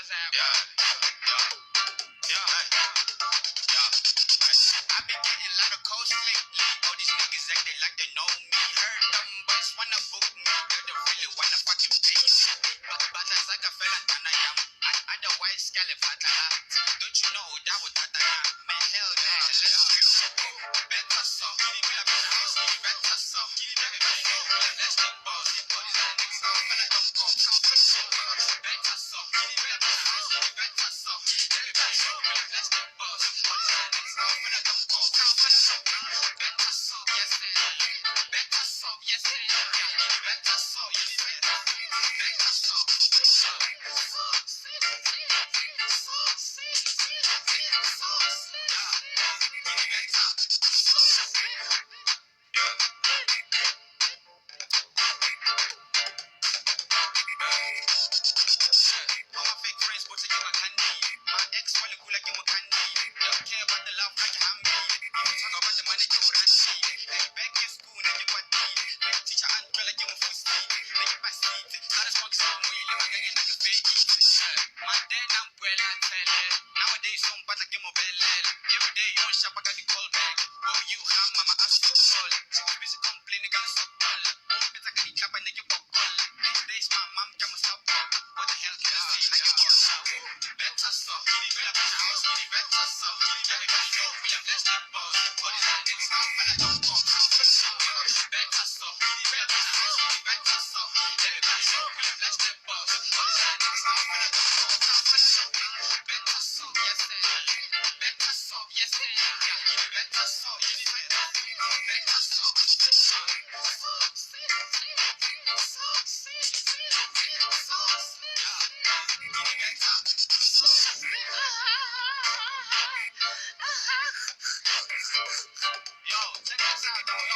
I've been getting a lot of calls lately. All these niggas acting like they know me. Heard them boys wanna book me. They don't really wanna fucking pay me. But as like a fella, Tanayam. Otherwise, Scalifatala. Don't you know that would Tataya? Man, hell no. Let's go. Better so. We have been house. Better so. Let's go, boss. Better so. We have been house. Better so. Let's go, all my fake friends, but you my candy. My ex wanna cool like you my candy. Don't care about the love like I'm me. Talk about the money you randy. Hey, back in school, now you what need. Hey, teacher and girl like you my food speed. Now you my seat. Gotta smoke some more, you live again like a fake. My dad, I'm well, I tell it. Nowadays, some but I give my belly. Every day you on shop, I got the call back. Oh, you have mama, I still call. She was busy complaining, gotta stop all. Oh, it's like a cap and you pop all. These days, my mom can't stop all. What the hell can I say? Like a boss. Better so. We have a house, better so. Everybody know we have less than boss. What is that next time? When I don't call. Better so. We have a house, better so. Everybody know we have less than boss. What is that next time? When I don't call. Better so, yes, sir. Better so, yes, sir. Better so, yes, sir. Better so. Yo, check this out, though.